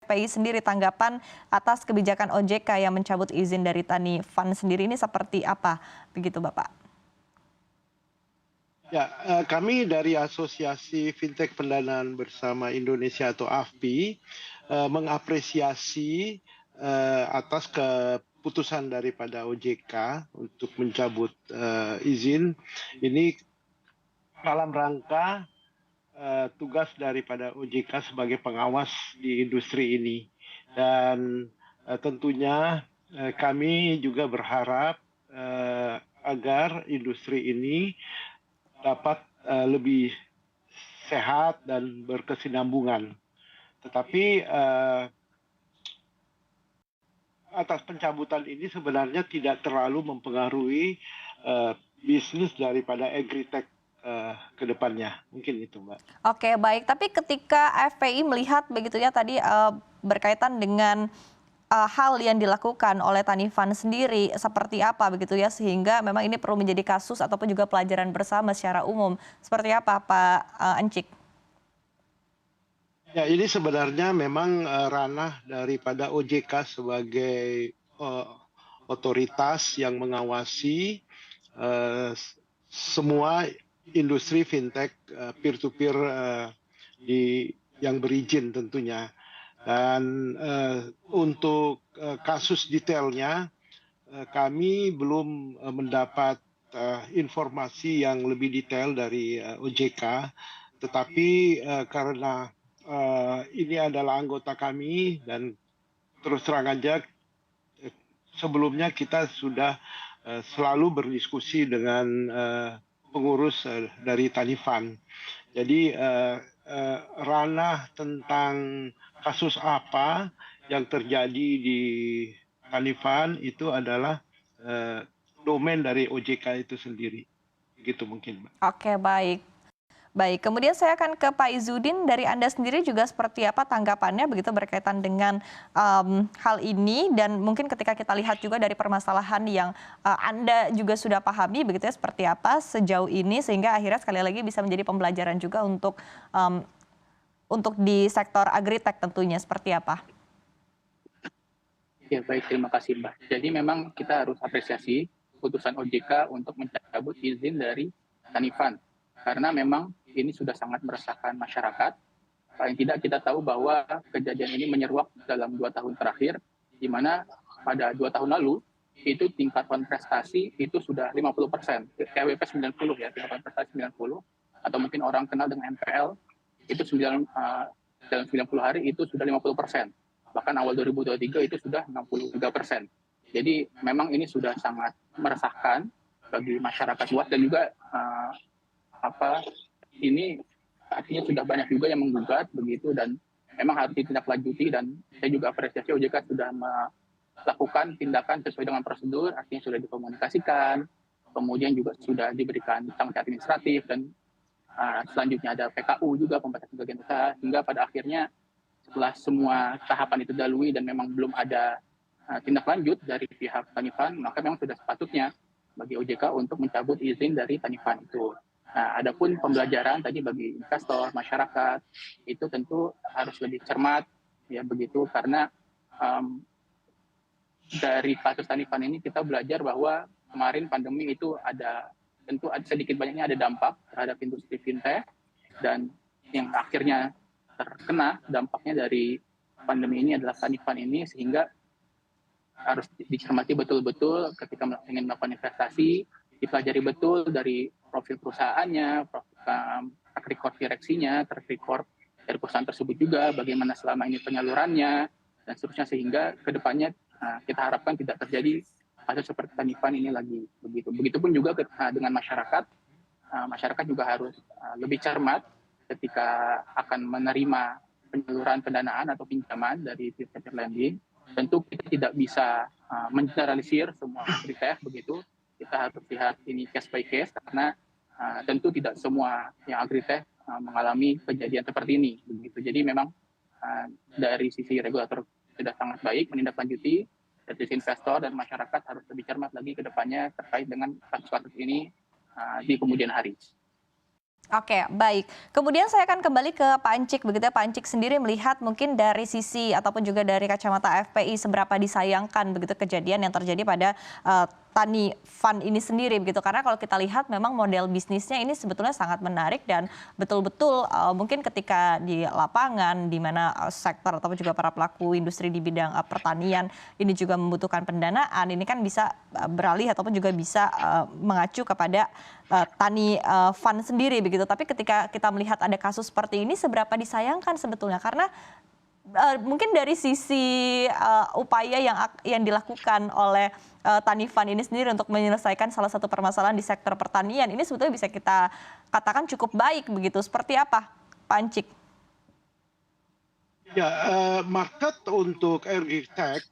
FPI sendiri tanggapan atas kebijakan OJK yang mencabut izin dari Tani Fund sendiri ini seperti apa begitu Bapak? Ya, kami dari Asosiasi Fintech Pendanaan Bersama Indonesia atau AFPI mengapresiasi atas keputusan daripada OJK untuk mencabut izin ini dalam rangka tugas daripada OJK sebagai pengawas di industri ini. Dan tentunya kami juga berharap agar industri ini dapat lebih sehat dan berkesinambungan. Tetapi atas pencabutan ini sebenarnya tidak terlalu mempengaruhi bisnis daripada agritech ke depannya. Mungkin itu, Mbak. Oke, baik. Tapi ketika FPI melihat begitu ya tadi berkaitan dengan hal yang dilakukan oleh Tani Fund sendiri seperti apa begitu ya sehingga memang ini perlu menjadi kasus ataupun juga pelajaran bersama secara umum. Seperti apa Pak Encik? Ya, ini sebenarnya memang ranah daripada OJK sebagai otoritas yang mengawasi semua industri fintech peer-to-peer yang berizin tentunya. Dan untuk kasus detailnya kami belum mendapat informasi yang lebih detail dari OJK, tetapi karena ini adalah anggota kami dan terus terang aja sebelumnya kita sudah selalu berdiskusi dengan pengurus dari Tani Fund. Jadi ranah tentang kasus apa yang terjadi di Tani Fund itu adalah domain dari OJK itu sendiri. Begitu mungkin, Mbak. Oke, baik. Baik, kemudian saya akan ke Pak Izudin. Dari Anda sendiri juga seperti apa tanggapannya begitu berkaitan dengan hal ini dan mungkin ketika kita lihat juga dari permasalahan yang Anda juga sudah pahami begitu ya seperti apa sejauh ini sehingga akhirnya sekali lagi bisa menjadi pembelajaran juga untuk di sektor agritech tentunya seperti apa? Ya baik, terima kasih Mbak. Jadi memang kita harus apresiasi putusan OJK untuk mencabut izin dari Tani Fund. Karena memang ini sudah sangat meresahkan masyarakat. Paling tidak kita tahu bahwa kejadian ini menyeruak dalam 2 tahun terakhir, di mana pada 2 tahun lalu itu tingkat kontestasi itu sudah 50%, TWP 90 ya, tingkat kontestasi 90, atau mungkin orang kenal dengan MPL, itu dalam 90 hari itu sudah 50%. Bahkan awal 2023 itu sudah 63%. Jadi memang ini sudah sangat meresahkan bagi masyarakat luas dan juga ini artinya sudah banyak juga yang menggugat begitu dan memang harus ditindaklanjuti dan saya juga apresiasi OJK sudah melakukan tindakan sesuai dengan prosedur, artinya sudah dikomunikasikan, kemudian juga sudah diberikan sanksi administratif dan selanjutnya ada PKU juga pembatasan kegiatan usaha hingga pada akhirnya setelah semua tahapan itu dilalui dan memang belum ada tindak lanjut dari pihak Tani Fund, maka memang sudah sepatutnya bagi OJK untuk mencabut izin dari Tani Fund itu. Nah, adapun pembelajaran tadi bagi investor, masyarakat, itu tentu harus lebih cermat, ya begitu, karena dari kasus Tani Fund ini kita belajar bahwa kemarin pandemi itu tentu sedikit banyaknya ada dampak terhadap industri fintech, dan yang akhirnya terkena dampaknya dari pandemi ini adalah Tani Fund ini, sehingga harus dicermati betul-betul ketika ingin melakukan investasi, dipelajari betul dari profil perusahaannya, track record direksinya, track record dari perusahaan tersebut juga, bagaimana selama ini penyalurannya, dan seterusnya, sehingga kedepannya kita harapkan tidak terjadi kasus seperti Tani Fund ini lagi. Begitupun juga dengan masyarakat, masyarakat juga harus lebih cermat ketika akan menerima penyaluran pendanaan atau pinjaman dari peer-to-peer lending. Tentu kita tidak bisa mengeneralisir semua agritech begitu. Kita harus lihat ini case by case karena tentu tidak semua yang agritech mengalami kejadian seperti ini begitu. Jadi memang dari sisi regulator sudah sangat baik menindaklanjuti, dari sisi investor dan masyarakat harus lebih cermat lagi ke depannya terkait dengan kasus-kasus ini di kemudian hari. Oke, baik. Kemudian saya akan kembali ke Pak Ancik, begitu ya. Pak Ancik sendiri melihat mungkin dari sisi ataupun juga dari kacamata FPI seberapa disayangkan begitu kejadian yang terjadi pada Tani Fund ini sendiri begitu. Karena kalau kita lihat memang model bisnisnya ini sebetulnya sangat menarik dan betul-betul mungkin ketika di lapangan di mana sektor ataupun juga para pelaku industri di bidang pertanian ini juga membutuhkan pendanaan, ini kan bisa beralih ataupun juga bisa mengacu kepada Tani Fund sendiri begitu. Tapi ketika kita melihat ada kasus seperti ini seberapa disayangkan sebetulnya karena mungkin dari sisi upaya yang dilakukan oleh Tani Fund ini sendiri untuk menyelesaikan salah satu permasalahan di sektor pertanian ini sebetulnya bisa kita katakan cukup baik begitu. Seperti apa, Pak Ancik? Ya, market untuk agriculture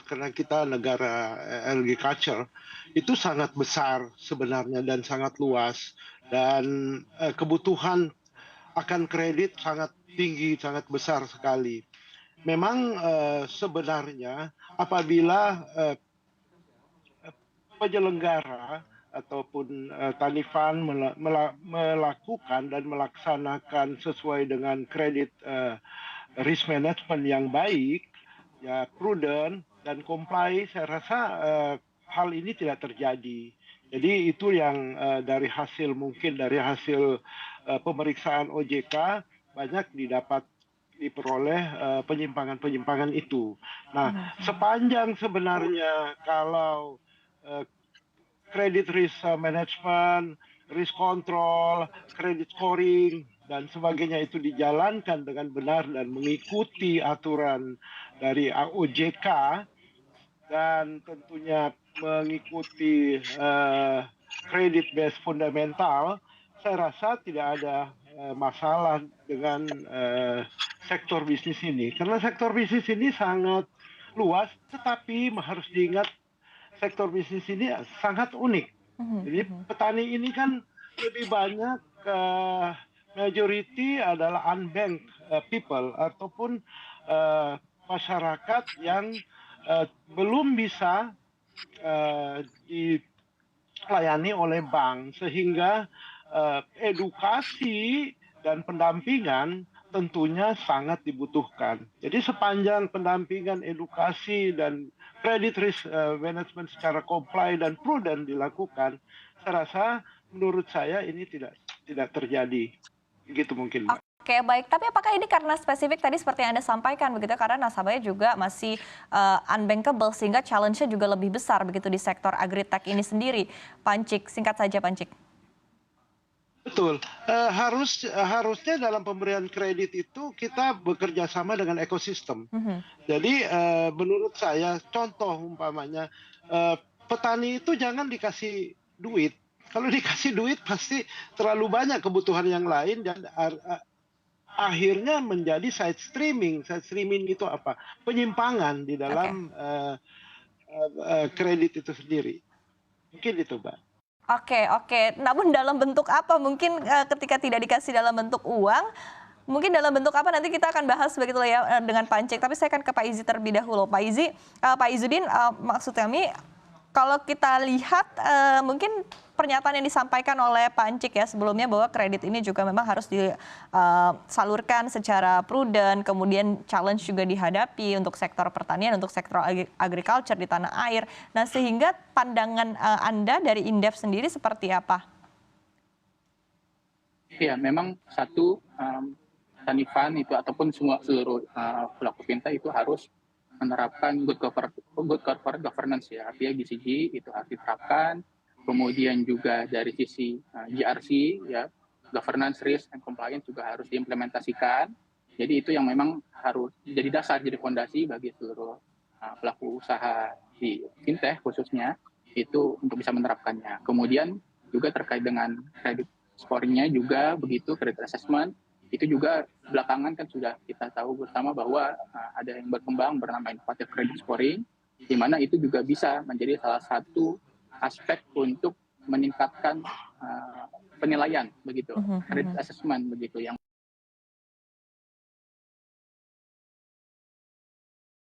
karena kita negara agriculture itu sangat besar sebenarnya dan sangat luas dan kebutuhan akan kredit sangat tinggi, sangat besar sekali. Memang sebenarnya apabila penyelenggara ataupun Tanifan melakukan dan melaksanakan sesuai dengan kredit risk management yang baik, ya prudent dan comply, saya rasa hal ini tidak terjadi. Jadi itu yang dari hasil pemeriksaan OJK banyak diperoleh penyimpangan-penyimpangan itu. Nah, sepanjang sebenarnya kalau credit risk management, risk control, credit scoring, dan sebagainya itu dijalankan dengan benar dan mengikuti aturan dari OJK dan tentunya mengikuti credit based fundamental, saya rasa tidak ada masalah dengan sektor bisnis ini. Karena sektor bisnis ini sangat luas, tetapi harus diingat sektor bisnis ini sangat unik. Jadi petani ini kan lebih banyak majority adalah unbanked people ataupun masyarakat yang belum bisa dilayani oleh bank, sehingga edukasi dan pendampingan tentunya sangat dibutuhkan. Jadi sepanjang pendampingan, edukasi, dan credit risk management secara comply dan prudent dilakukan, saya rasa menurut saya ini tidak terjadi. Begitu mungkin, Mbak. Oke, baik. Tapi apakah ini karena spesifik tadi seperti yang Anda sampaikan begitu karena nasabahnya juga masih unbankable sehingga challenge-nya juga lebih besar begitu di sektor agritech ini sendiri. Pancik, singkat saja Pancik. Betul. Harusnya dalam pemberian kredit itu kita bekerja sama dengan ekosistem. Jadi menurut saya contoh umpamanya petani itu jangan dikasih duit. Kalau dikasih duit pasti terlalu banyak kebutuhan yang lain dan akhirnya menjadi side streaming. Side streaming itu apa? Penyimpangan di dalam kredit itu sendiri. Mungkin itu, Mbak. Oke. Namun dalam bentuk apa? Mungkin ketika tidak dikasih dalam bentuk uang, mungkin dalam bentuk apa nanti kita akan bahas begitu ya dengan Pak Ancik. Tapi saya akan ke Pak Izi terlebih dahulu. Pak Izudin, maksud kami kalau kita lihat mungkin pernyataan yang disampaikan oleh Pak Ancik ya sebelumnya bahwa kredit ini juga memang harus disalurkan secara prudent, kemudian challenge juga dihadapi untuk sektor pertanian, untuk sektor agriculture di tanah air. Nah sehingga pandangan Anda dari Indef sendiri seperti apa? Ya, memang satu Tani Fund itu ataupun seluruh pelaku fintech itu harus menerapkan good corporate governance ya, artinya GCG itu harus diterapkan. Kemudian juga dari sisi GRC ya, governance, risk, and compliance juga harus diimplementasikan. Jadi itu yang memang harus jadi dasar, jadi fondasi bagi seluruh pelaku usaha di fintech khususnya itu untuk bisa menerapkannya. Kemudian juga terkait dengan credit scoring-nya juga begitu, credit assessment itu juga belakangan kan sudah kita tahu bersama bahwa ada yang berkembang bernama innovative credit scoring, di mana itu juga bisa menjadi salah satu aspek untuk meningkatkan penilaian begitu, credit assessment begitu yang